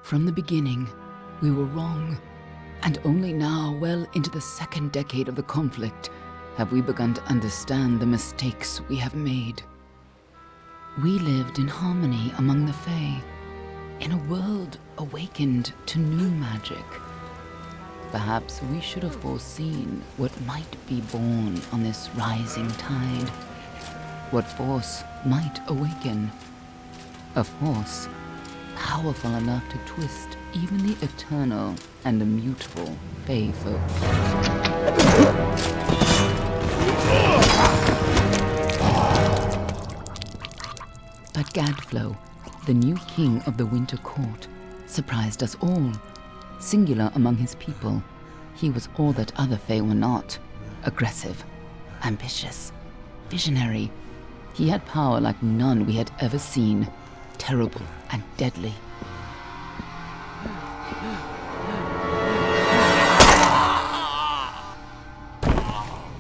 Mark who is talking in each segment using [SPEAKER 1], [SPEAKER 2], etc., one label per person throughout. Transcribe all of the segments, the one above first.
[SPEAKER 1] From the beginning, we were wrong, and only now, well into the second decade of the conflict, have we begun to understand the mistakes we have made. We lived in harmony among the Fae, in a world awakened to new magic. Perhaps we should have foreseen what might be born on this rising tide. What force might awaken. A force powerful enough to twist even the eternal and immutable Fae folk. But Gadflow, the new king of the Winter Court, surprised us all. Singular among his people, he was all that other Fae were not. Aggressive, ambitious, visionary. He had power like none we had ever seen, terrible and deadly.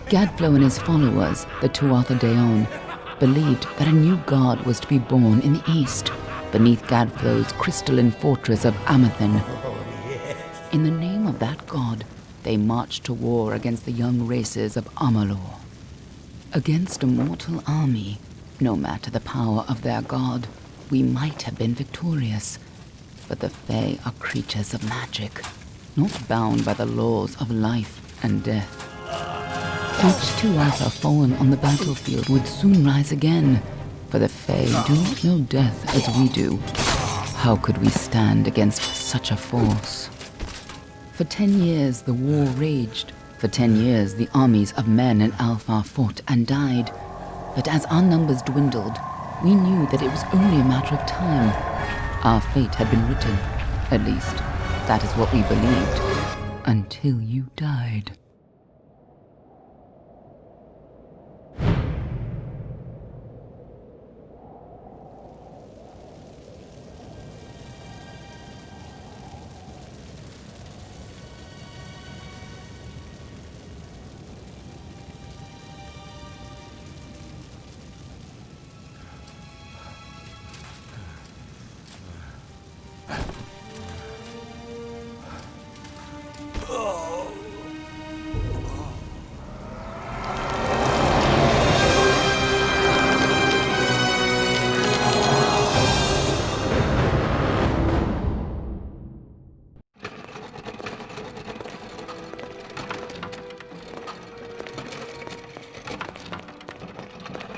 [SPEAKER 1] Gadflow and his followers, the Tuatha Deon, believed that a new god was to be born in the east, beneath Gadflow's crystalline fortress of Amathan. In the name of that god, they marched to war against the young races of Amalur. Against a mortal army, no matter the power of their god, we might have been victorious. But the Fae are creatures of magic, not bound by the laws of life and death. Each Tuatha fallen on the battlefield would soon rise again, for the Fae do not know death as we do. How could we stand against such a force? For 10 years the war raged. For 10 years the armies of Men and Alpha fought and died. But as our numbers dwindled, we knew that it was only a matter of time. Our fate had been written. At least, that is what we believed. Until you died.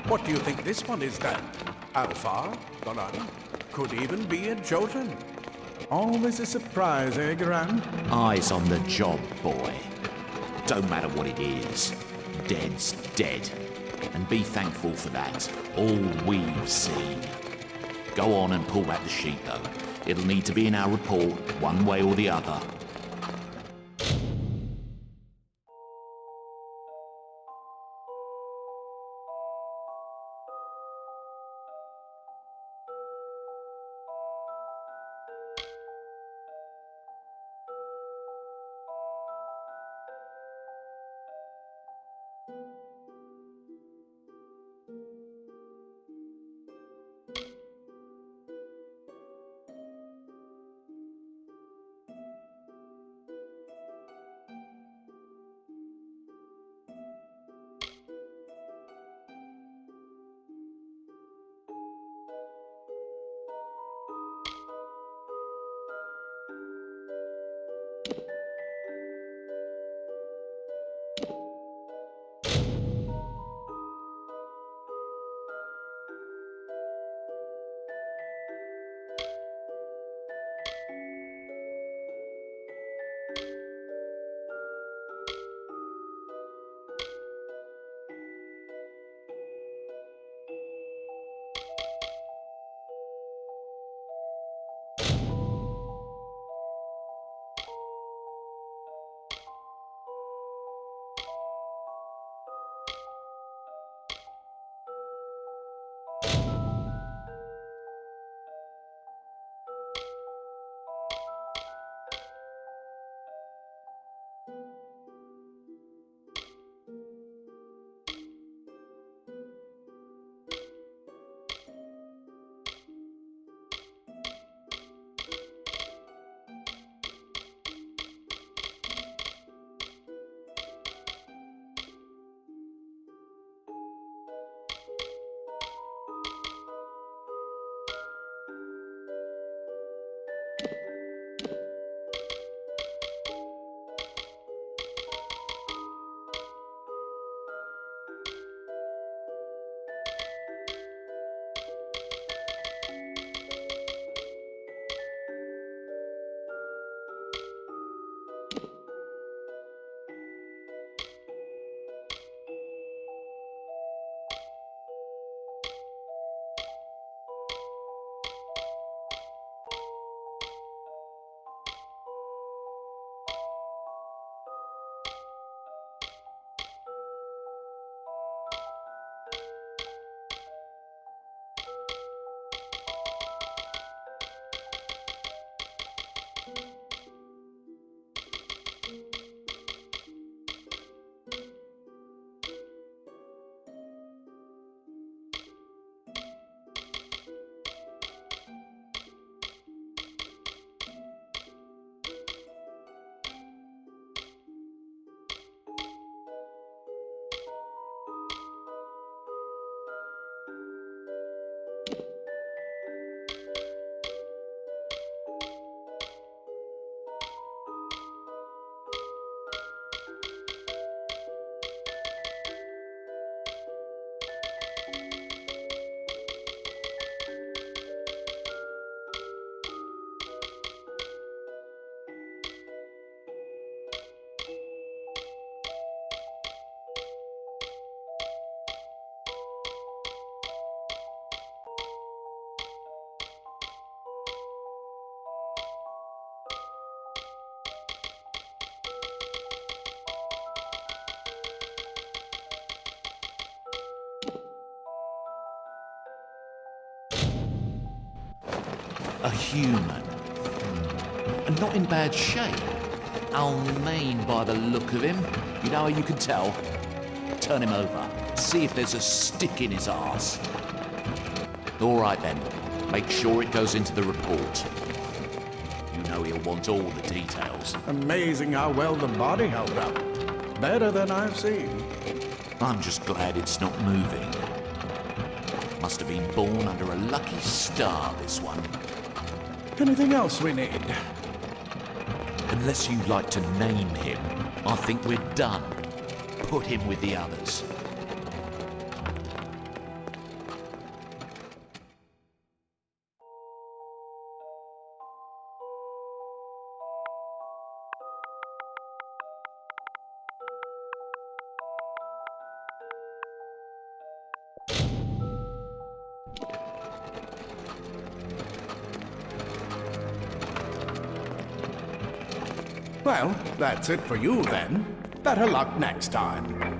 [SPEAKER 2] What do you think this one is then? Alpha? Garan? Could even be a Jotun. Always a surprise, eh, Garan?
[SPEAKER 3] Eyes on the job, boy. Don't matter what it is. Dead's dead. And be thankful for that. All we've seen. Go on and pull back the sheet, though. It'll need to be in our report, one way or the other. A human. And not in bad shape. Mean by the look of him. You know how you can tell? Turn him over. See if there's a stick in his arse. All right then. Make sure it goes into the report. You know he'll want all the details.
[SPEAKER 2] Amazing how well the body held up. Better than I've seen.
[SPEAKER 3] I'm just glad it's not moving. Must have been born under a lucky star, this one.
[SPEAKER 2] Anything else we need?
[SPEAKER 3] Unless you'd like to name him, I think we're done. Put him with the others.
[SPEAKER 2] Well, that's it for you then. Better luck next time.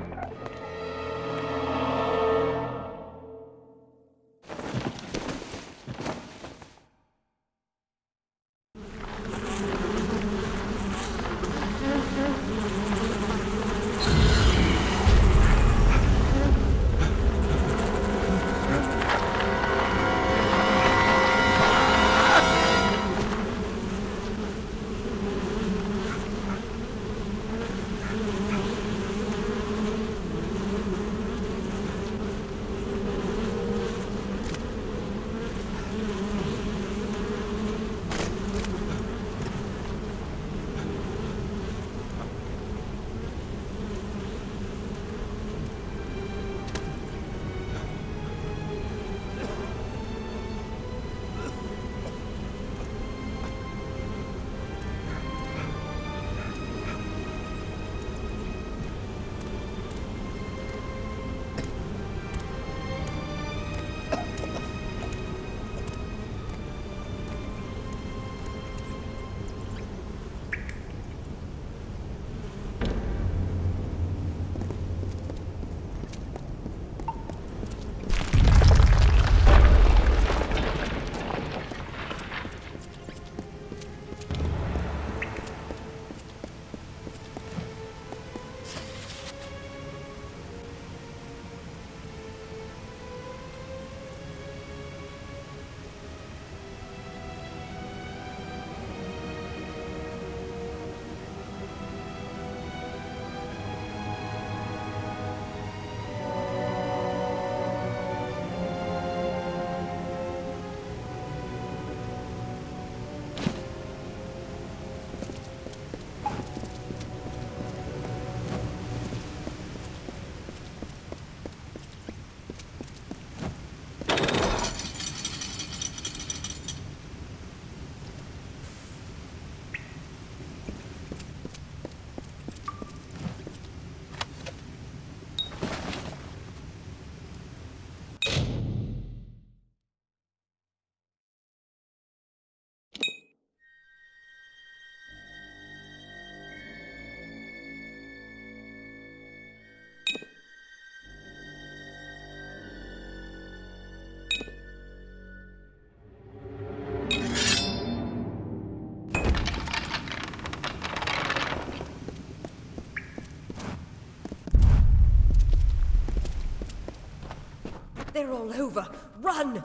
[SPEAKER 4] They're all over. Run!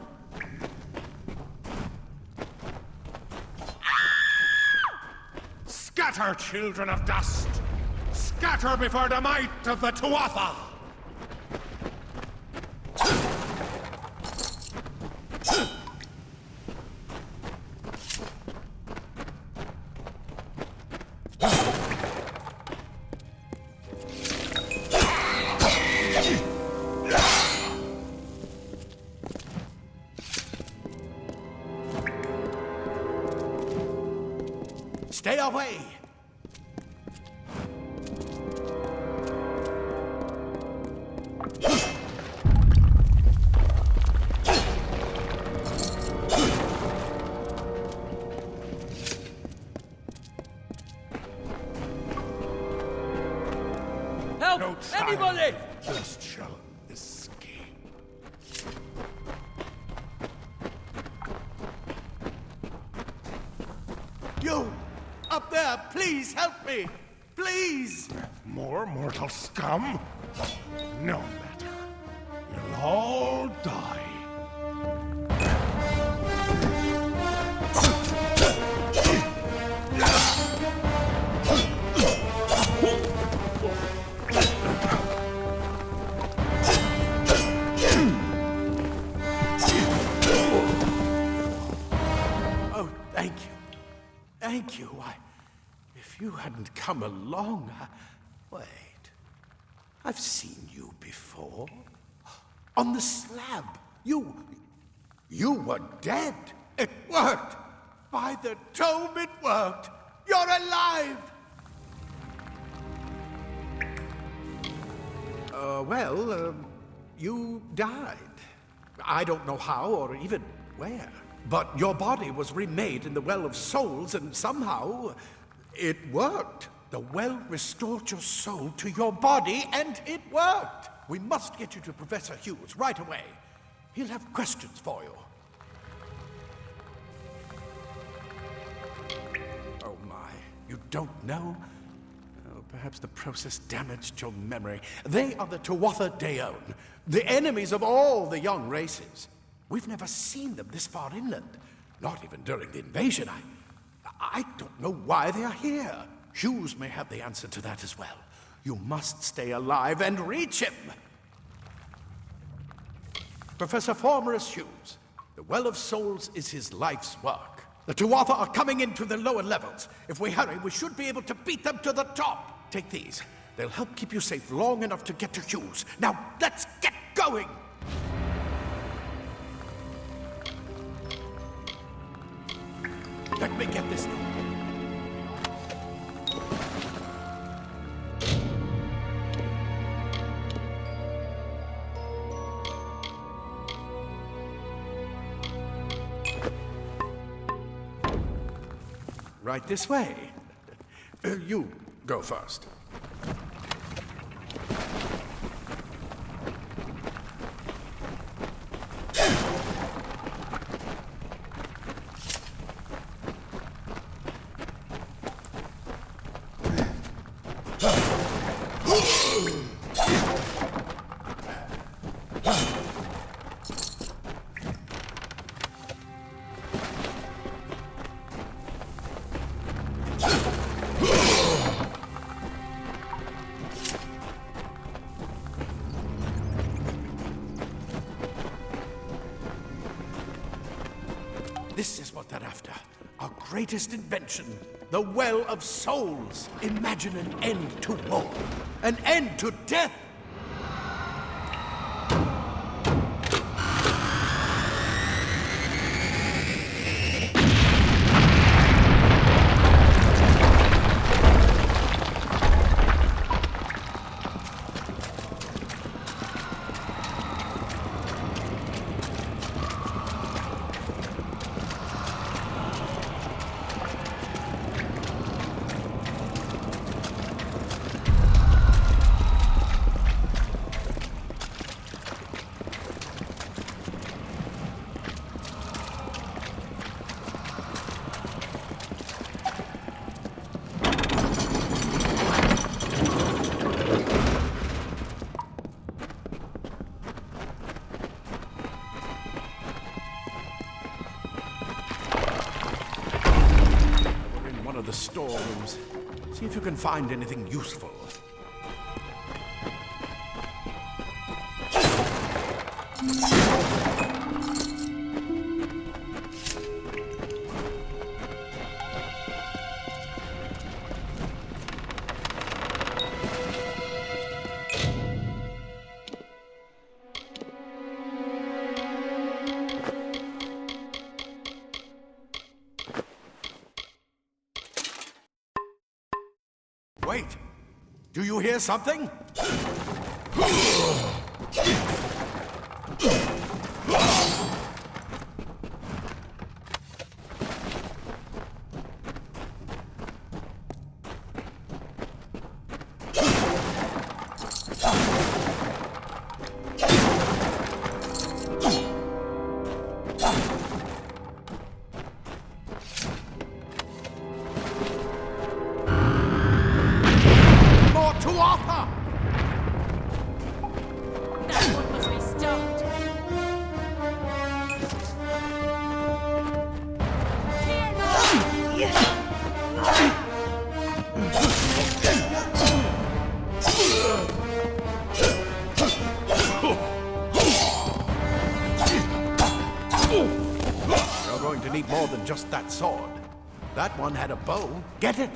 [SPEAKER 5] Scatter, children of dust! Scatter before the might of the Tuatha!
[SPEAKER 2] Stay away!
[SPEAKER 6] Help!
[SPEAKER 5] No child
[SPEAKER 6] Anybody!
[SPEAKER 5] just shall escape.
[SPEAKER 2] please help me! Please!
[SPEAKER 5] More mortal scum? No matter. You'll all die.
[SPEAKER 2] Oh, thank you. Thank you. If you hadn't come along, Wait. I've seen you before. On the slab. You were dead. It worked. By the tome, it worked. You're alive. You died. I don't know how or even where. But your body was remade in the Well of Souls, and somehow it worked. The well restored your soul to your body, and it worked. We must get you to Professor Hughes right away. He'll have questions for you. Oh my, you don't know? Oh, perhaps the process damaged your memory. They are the Tuatha Deon, the enemies of all the young races. We've never seen them this far inland, not even during the invasion. I don't know why they are here. Hughes may have the answer to that as well. You must stay alive and reach him. Professor Formerus Hughes, the Well of Souls is his life's work. The Tuatha are coming into the lower levels. If we hurry, we should be able to beat them to the top. Take these. They'll help keep you safe long enough to get to Hughes. Now, let's get going! Let me get this. Right this way. You go first. This is what they're after. Our greatest invention, the Well of Souls. Imagine an end to war, an end to death. The storerooms. See if you can find anything useful. Wait! Do you hear something? than just that sword. That one had a bow. Get it?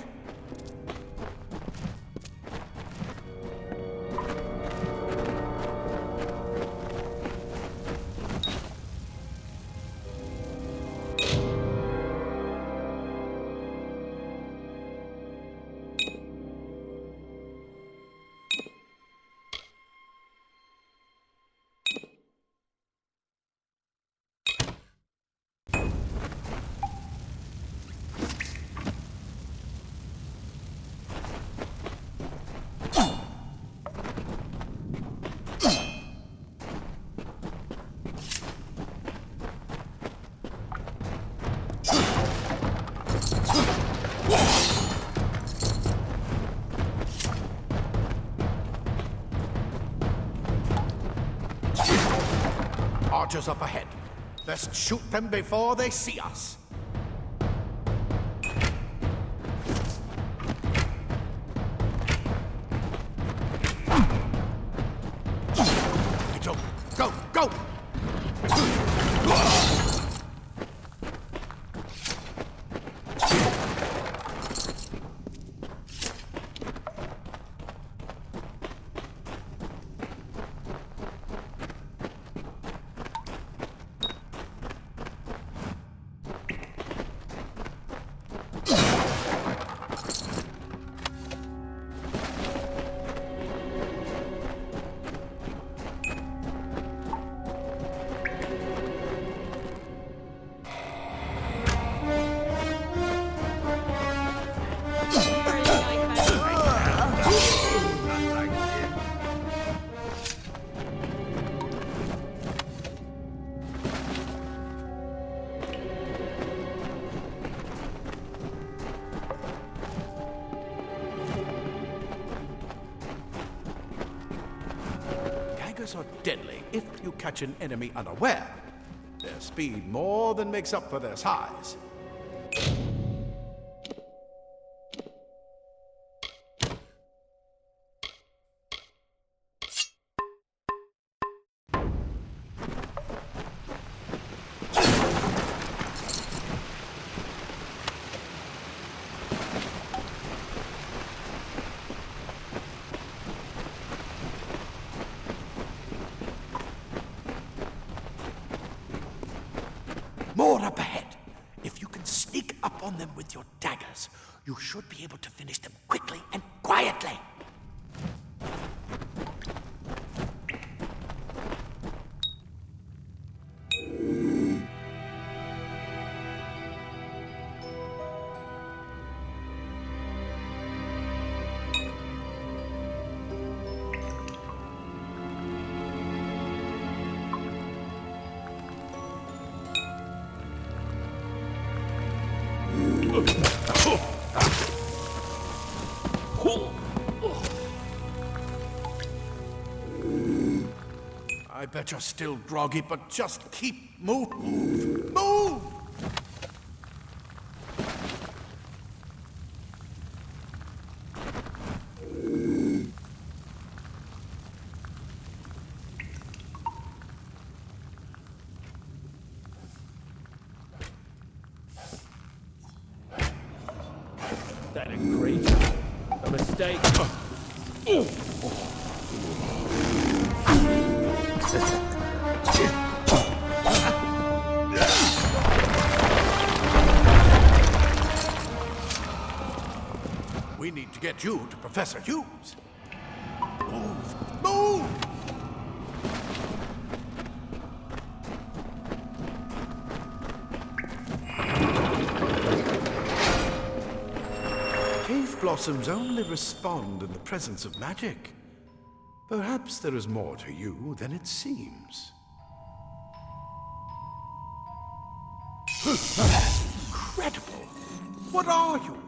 [SPEAKER 2] Archers up ahead. Let's shoot them before they see us. It's over. Go, go! Are deadly if you catch an enemy unaware. Their speed more than makes up for their size. More up ahead. If you can sneak up on them with your daggers, you should be able to finish them quickly and quietly. I bet you're still groggy, but just keep move. Move!
[SPEAKER 6] That a great a mistake.
[SPEAKER 2] We need to get you to Professor Hughes. Move! Move! Cave blossoms only respond in the presence of magic. Perhaps there is more to you than it seems. Incredible! What are you?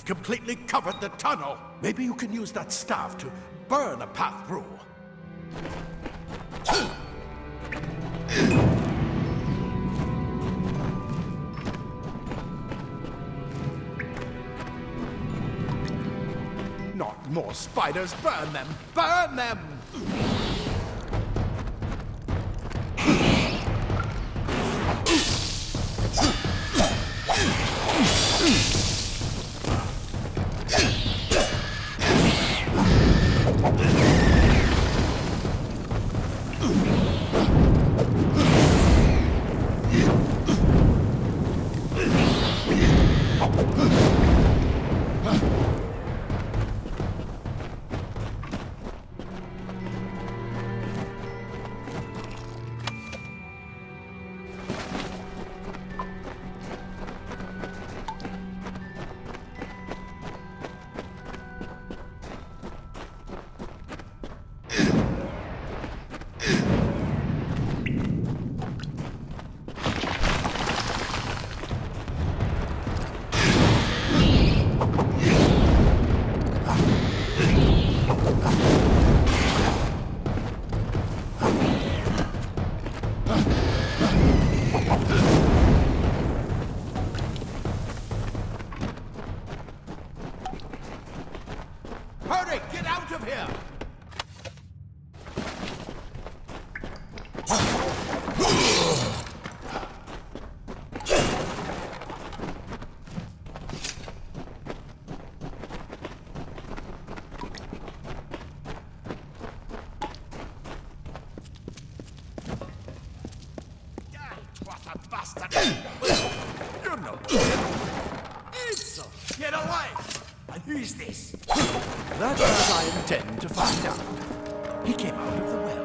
[SPEAKER 2] completely covered the tunnel. Maybe you can use that staff to burn a path through. Not more spiders! Burn them! Burn them! Hurry! Get out of here! What a bastard! You're no Ansel! Get away! And who's this? That's what I intend to find out. He came out of the well.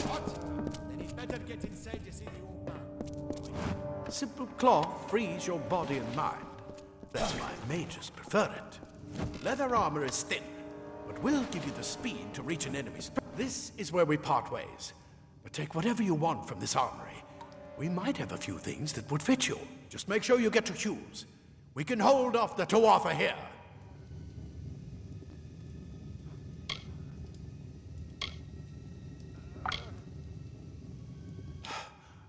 [SPEAKER 5] What? Then he'd better get inside to see the old man.
[SPEAKER 2] Simple cloth frees your body and mind. That's why mages prefer it. Leather armor is thin, but will give you the speed to reach an enemy's. This is where we part ways. But take whatever you want from this armory. We might have a few things that would fit you. Just make sure you get to Hughes. We can hold off the Tuatha here.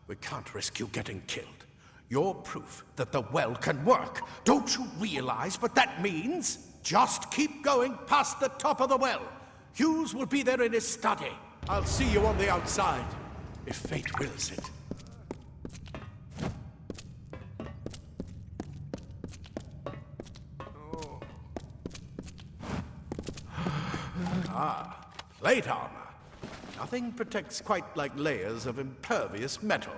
[SPEAKER 2] We can't risk you getting killed. You're proof that the well can work. Don't you realize what that means? Just keep going past the top of the well. Hughes will be there in his study. I'll see you on the outside, if fate wills it. Plate armor. Nothing protects quite like layers of impervious metal.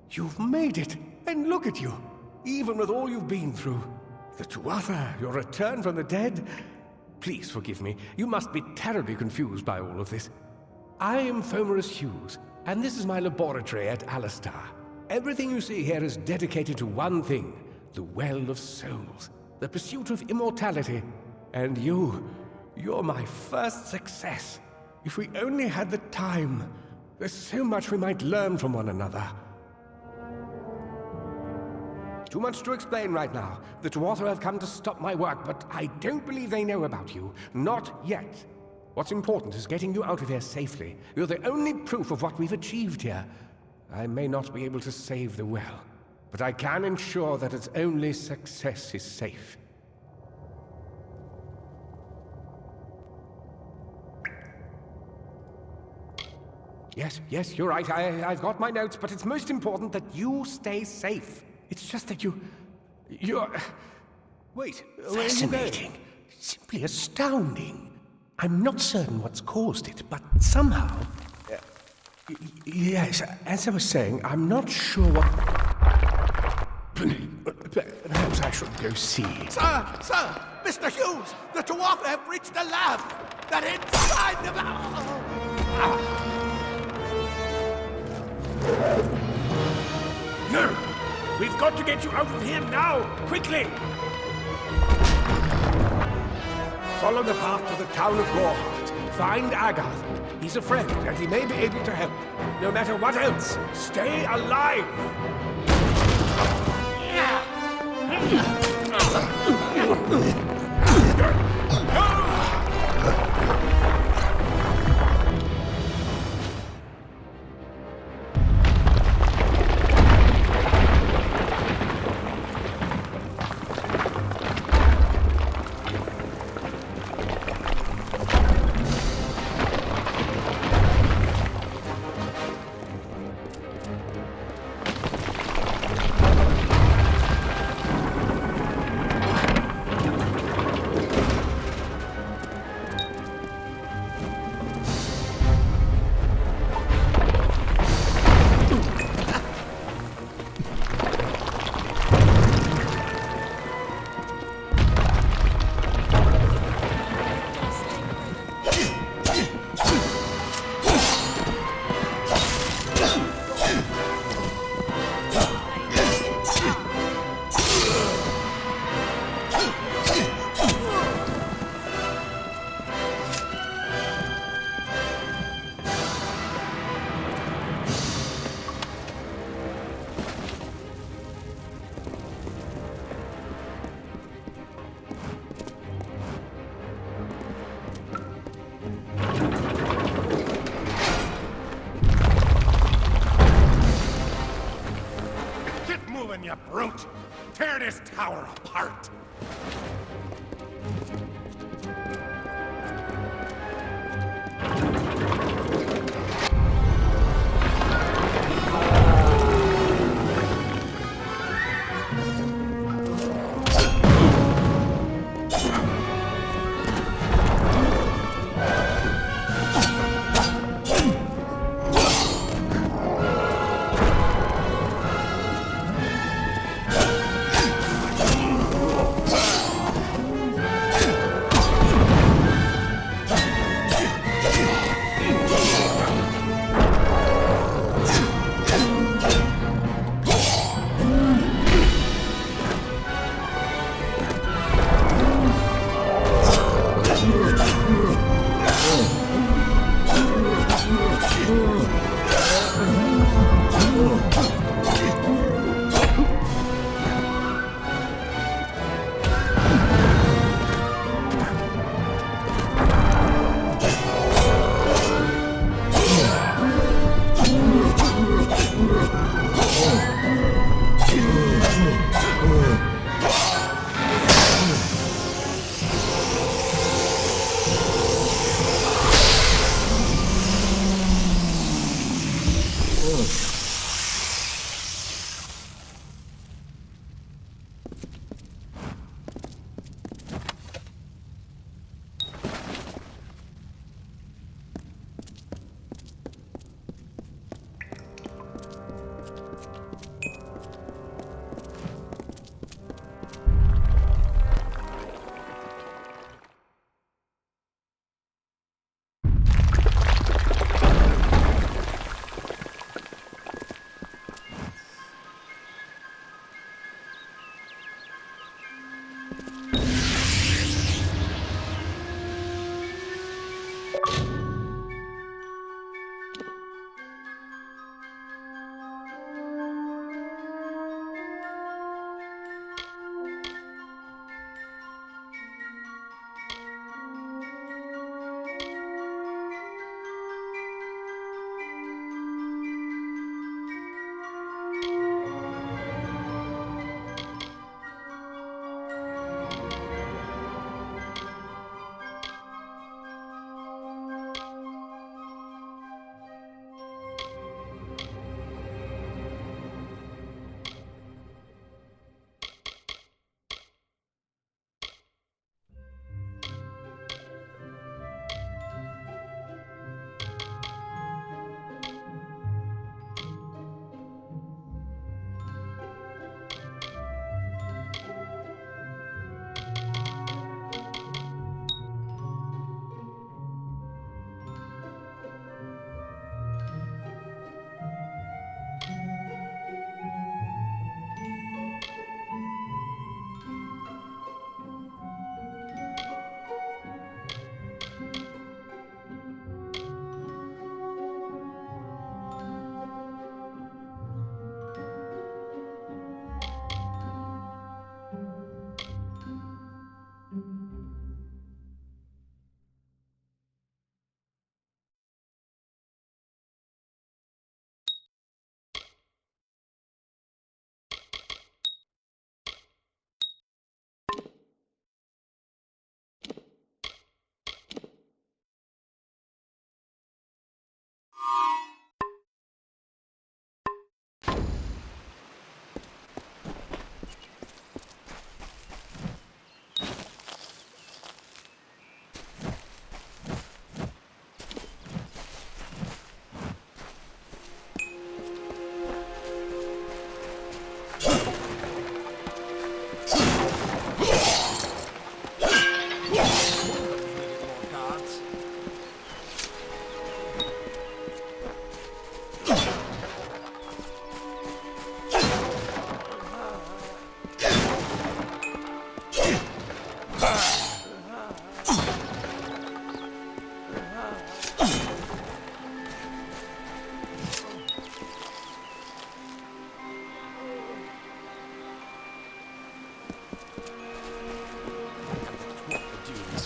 [SPEAKER 7] You've made it, and look at you, even with all you've been through. The Tuatha, your return from the dead. Please forgive me, you must be terribly confused by all of this. I am Fomerus Hughes, and this is my laboratory at Alistar. Everything you see here is dedicated to one thing, the Well of Souls, the pursuit of immortality. And you're my first success. If we only had the time, there's so much we might learn from one another. Too much to explain right now. The Tuatha have come to stop my work, but I don't believe they know about you. Not yet. What's important is getting you out of here safely. You're the only proof of what we've achieved here. I may not be able to save the well, but I can ensure that its only success is safe. Yes, you're right. I've got my notes, but it's most important that you stay safe. It's just that you're... Wait, fascinating. Simply astounding. I'm not certain what's caused it, but somehow... yes, as I was saying, I'm not sure what... Perhaps I should go see.
[SPEAKER 2] Sir! Mr. Hughes! The Tuatha have reached the lab! They're inside the lab!
[SPEAKER 7] No! We've got to get you out of here now! Quickly! Follow the path to the town of Gorhart. Find Agath. He's a friend, and he may be able to help. No matter what else, stay alive!
[SPEAKER 5] You brute! Tear this tower apart!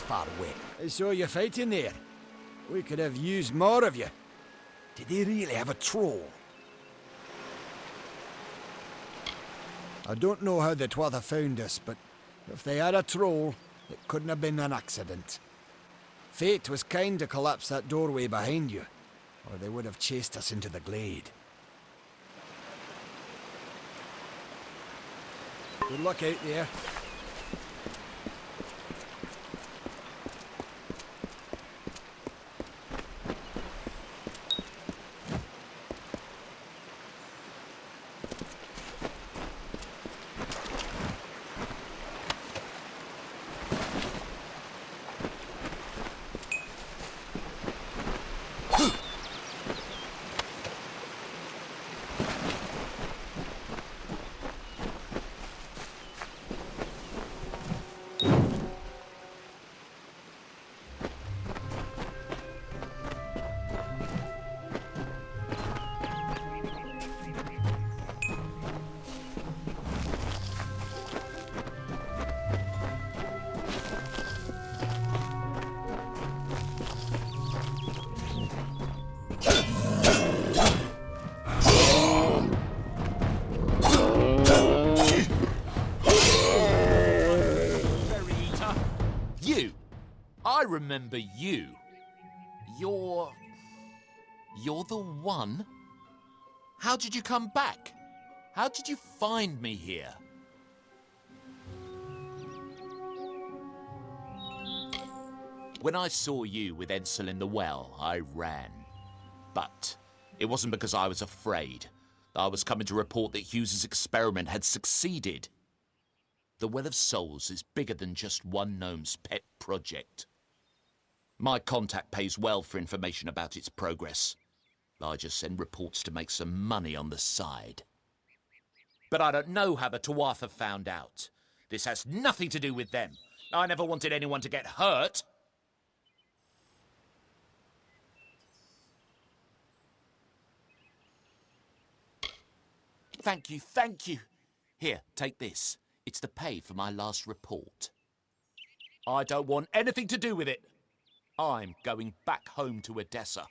[SPEAKER 8] Far away. I saw you fighting there. We could have used more of you. Did they really have a troll? I don't know how the Twatha found us, but if they had a troll, it couldn't have been an accident. Fate was kind to collapse that doorway behind you, or they would have chased us into the glade. Good luck out there.
[SPEAKER 3] I remember you. You're the one? How did you come back? How did you find me here? When I saw you with Edsel in the well, I ran. But it wasn't because I was afraid. I was coming to report that Hughes's experiment had succeeded. The Well of Souls is bigger than just one gnome's pet project. My contact pays well for information about its progress. I just send reports to make some money on the side. But I don't know how the Tuatha found out. This has nothing to do with them. I never wanted anyone to get hurt. thank you, thank you. Here, take this. It's the pay for my last report. I don't want anything to do with it. I'm going back home to Odessa.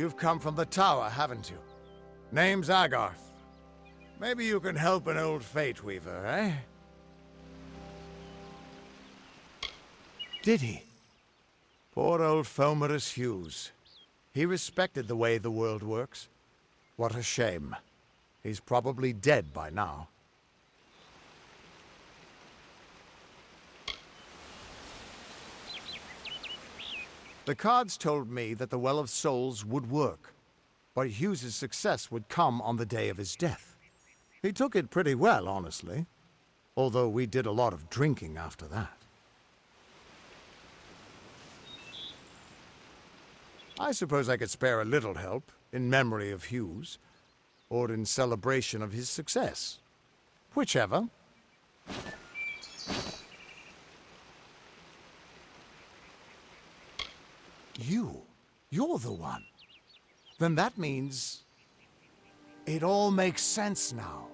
[SPEAKER 8] You've come from the tower, haven't you? Name's Agarth. Maybe you can help an old fate weaver, eh? Did he? Poor old Fomerus Hughes. He respected the way the world works. What a shame. He's probably dead by now. The cards told me that the Well of Souls would work, but Hughes's success would come on the day of his death. He took it pretty well, honestly, although we did a lot of drinking after that. I suppose I could spare a little help in memory of Hughes, or in celebration of his success. Whichever. You're the one. Then that means... it all makes sense now.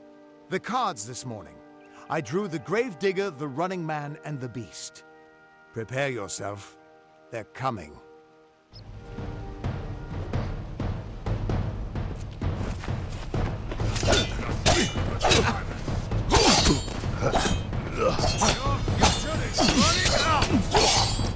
[SPEAKER 8] The cards this morning. I drew the Gravedigger, the Running Man, and the Beast. Prepare yourself. They're coming.
[SPEAKER 5] You should have run it out!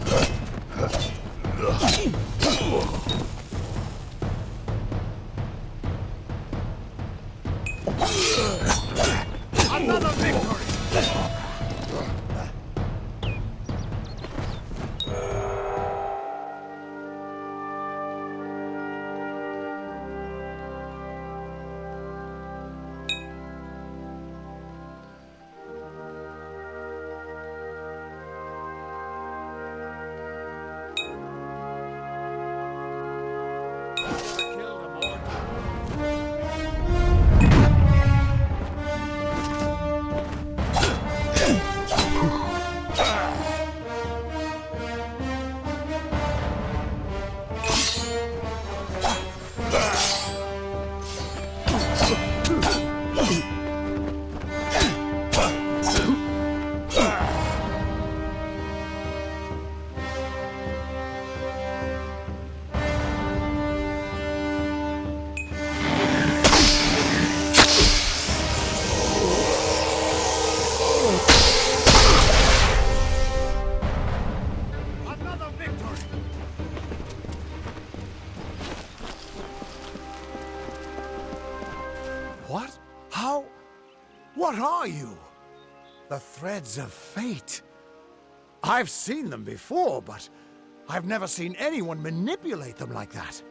[SPEAKER 8] What are you? The threads of fate. I've seen them before, but I've never seen anyone manipulate them like that.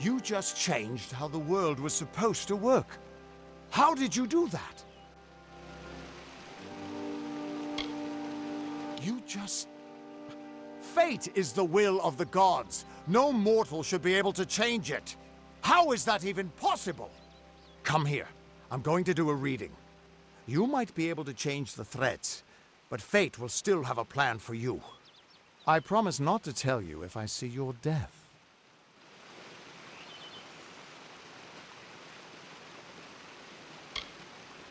[SPEAKER 8] You just changed how the world was supposed to work. How did you do that? You just... Fate is the will of the gods. No mortal should be able to change it. How is that even possible? Come here. I'm going to do a reading. You might be able to change the threads, but fate will still have a plan for you. I promise not to tell you if I see your death.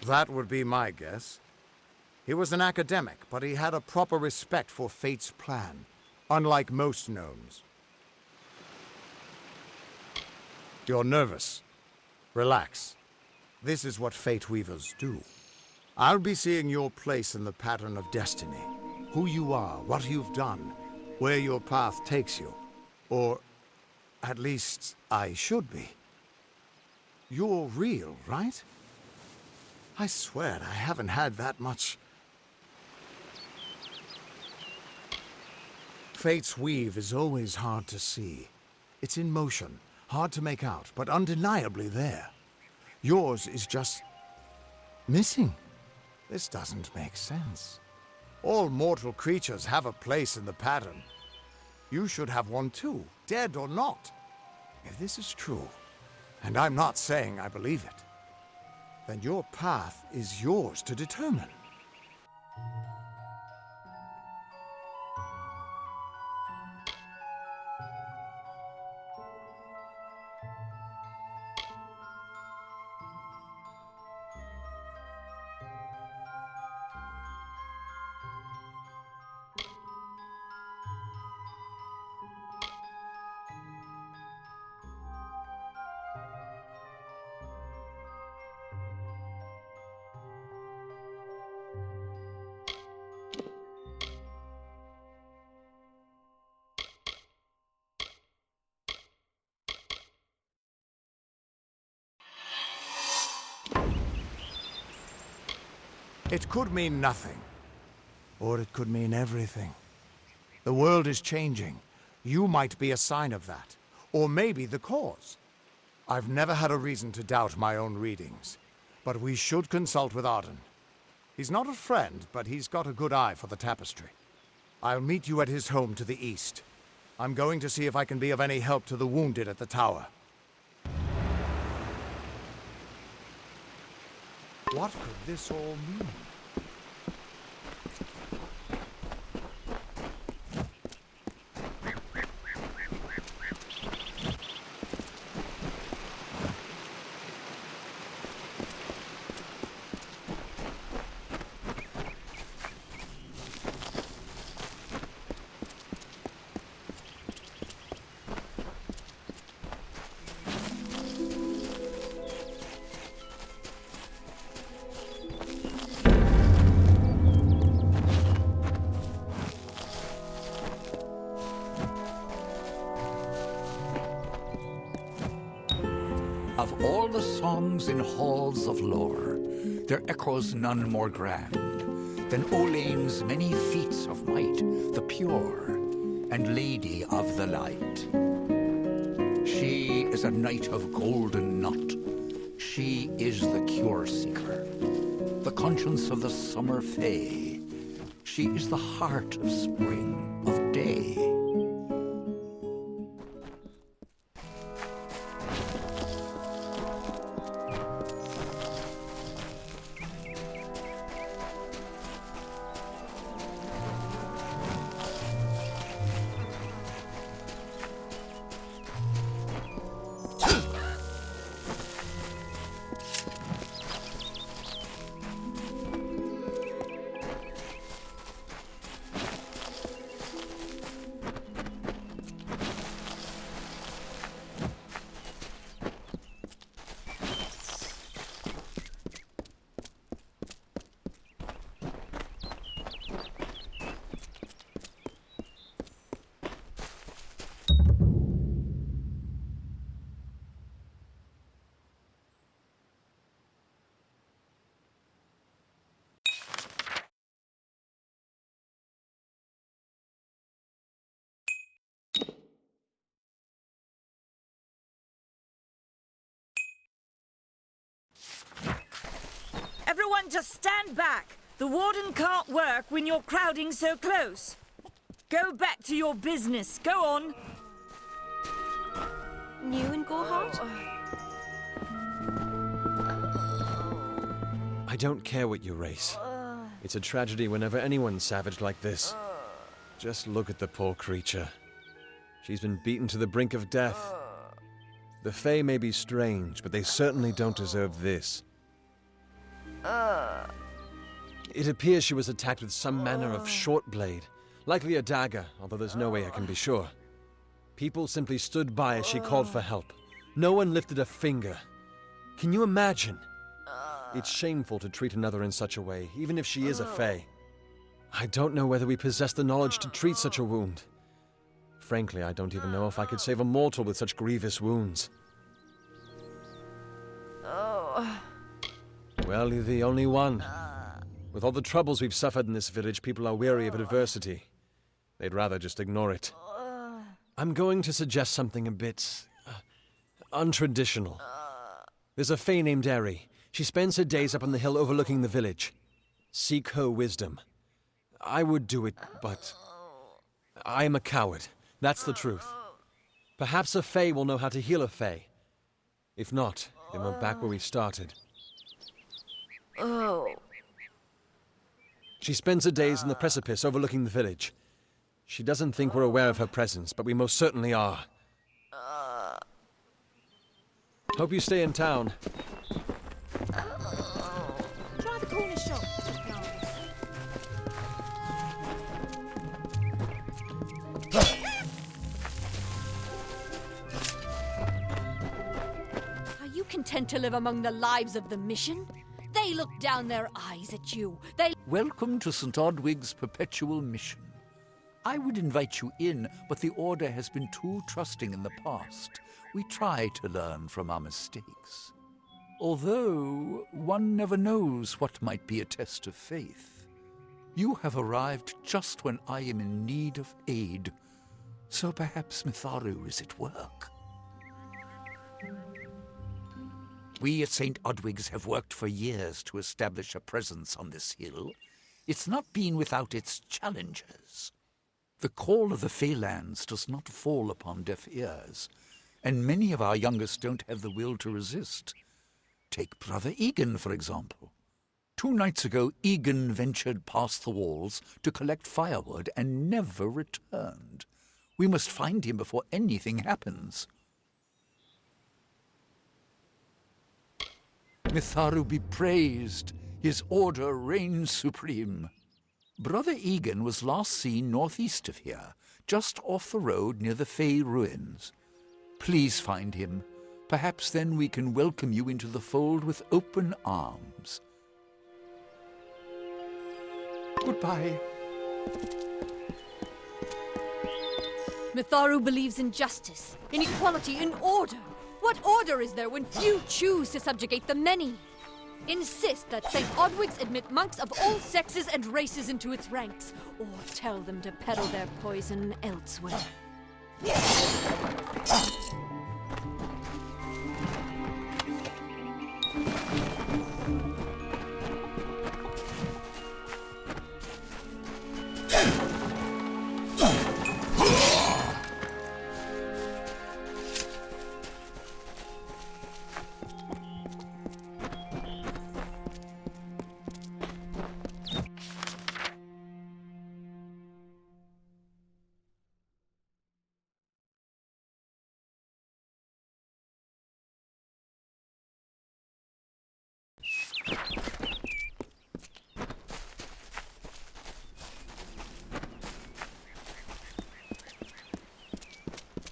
[SPEAKER 8] That would be my guess. He was an academic, but he had a proper respect for fate's plan, unlike most gnomes. You're nervous. Relax. This is what fate weavers do. I'll be seeing your place in the pattern of destiny. Who you are, what you've done, where your path takes you. Or, at least, I should be. You're real, right? I swear I haven't had that much. Fate's weave is always hard to see. It's in motion, hard to make out, but undeniably there. Yours is just... missing. This doesn't make sense. All mortal creatures have a place in the pattern. You should have one too, dead or not. If this is true, and I'm not saying I believe it, then your path is yours to determine. It could mean nothing, or it could mean everything. The world is changing. You might be a sign of that, or maybe the cause. I've never had a reason to doubt my own readings, but we should consult with Arden. He's not a friend, but he's got a good eye for the tapestry. I'll meet you at his home to the east. I'm going to see if I can be of any help to the wounded at the tower. What could this all mean?
[SPEAKER 9] Of all the songs in halls of lore, there echoes none more grand than Olane's many feats of might, the pure and lady of the light. She is a knight of golden knot. She is the cure seeker, the conscience of the summer fae. She is the heart of spring, of day.
[SPEAKER 10] Everyone just stand back. The warden can't work when you're crowding so close. Go back to your business. Go on.
[SPEAKER 4] New in Gorehart?
[SPEAKER 11] I don't care what you race. It's a tragedy whenever anyone's savaged like this. Just look at the poor creature. She's been beaten to the brink of death. The Fae may be strange, but they certainly don't deserve this. It appears she was attacked with some manner of short blade, likely a dagger, although there's no way I can be sure. People simply stood by as she called for help. No one lifted a finger. Can you imagine? It's shameful to treat another in such a way, even if she is a Fae. I don't know whether we possess the knowledge to treat such a wound. Frankly, I don't even know if I could save a mortal with such grievous wounds. Well, you're the only one. With all the troubles we've suffered in this village, people are weary of adversity. They'd rather just ignore it. I'm going to suggest something a bit untraditional. There's a Fae named Eri. She spends her days up on the hill overlooking the village. Seek her wisdom. I would do it, but I am a coward. That's the truth. Perhaps a Fae will know how to heal a Fae. If not, then we're back where we started. She spends her days in the precipice overlooking the village. She doesn't think we're aware of her presence, but we most certainly are. Hope you stay in town.
[SPEAKER 4] Try the corner shop.
[SPEAKER 12] Are you content to live among the lives of the mission? They look down their eyes at you.
[SPEAKER 9] Welcome to St. Odwig's perpetual mission. I would invite you in, but the Order has been too trusting in the past. We try to learn from our mistakes. Although, one never knows what might be a test of faith. You have arrived just when I am in need of aid, so perhaps Mitharu is at work. We at St. Odwig's have worked for years to establish a presence on this hill. It's not been without its challenges. The call of the Feylands does not fall upon deaf ears, and many of our youngest don't have the will to resist. Take Brother Egan, for example. 2 nights ago, Egan ventured past the walls to collect firewood and never returned. We must find him before anything happens. Mitharu be praised. His order reigns supreme. Brother Egan was last seen northeast of here, just off the road near the Fey ruins. Please find him. Perhaps then we can welcome you into the fold with open arms. Goodbye.
[SPEAKER 12] Mitharu believes in justice, in equality, in order. What order is there when few choose to subjugate the many? Insist that St. Odwig's admit monks of all sexes and races into its ranks, or tell them to peddle their poison elsewhere.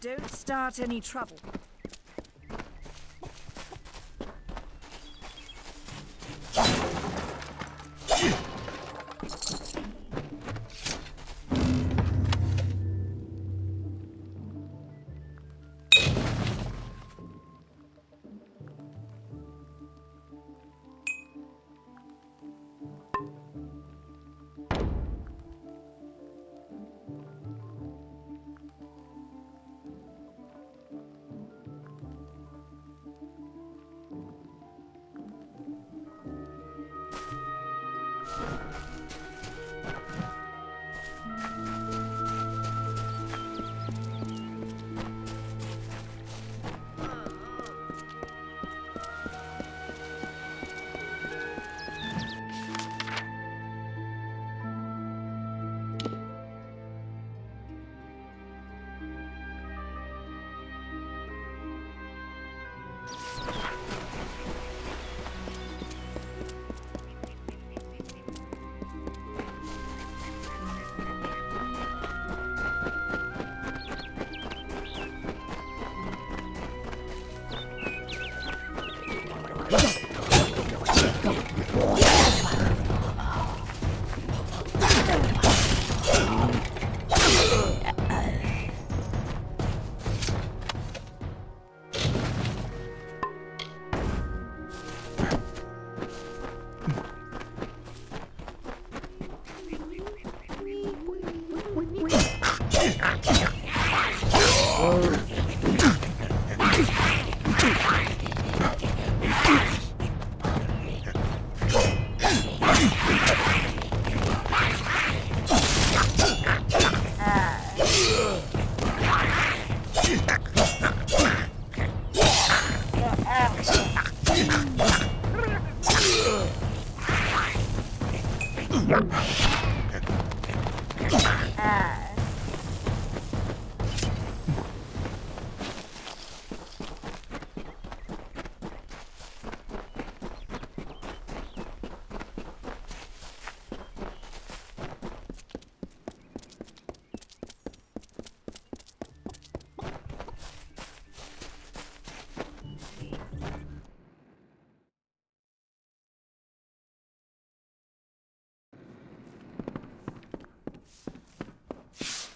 [SPEAKER 10] Don't start any trouble.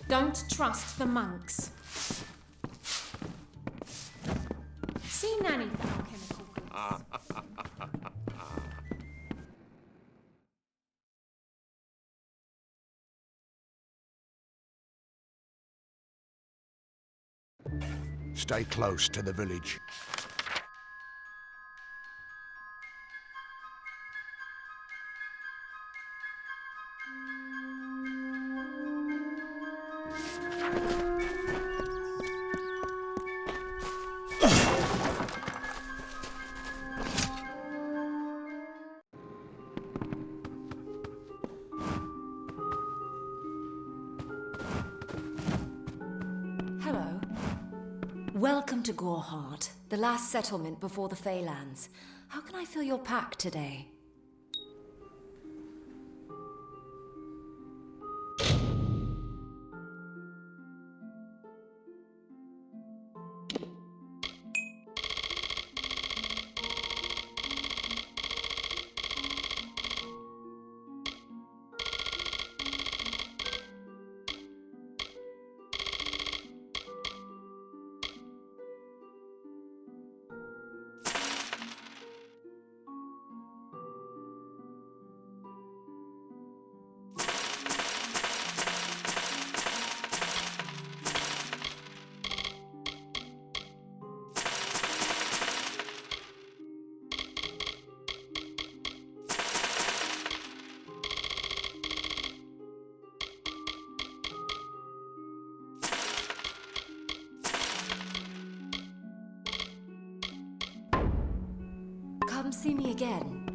[SPEAKER 13] Don't trust the monks. Seen anything on chemical goods?
[SPEAKER 5] Stay close to the village.
[SPEAKER 14] Hello. Welcome to Goreheart, the last settlement before the Feylands. How can I fill your pack today? Come see me again.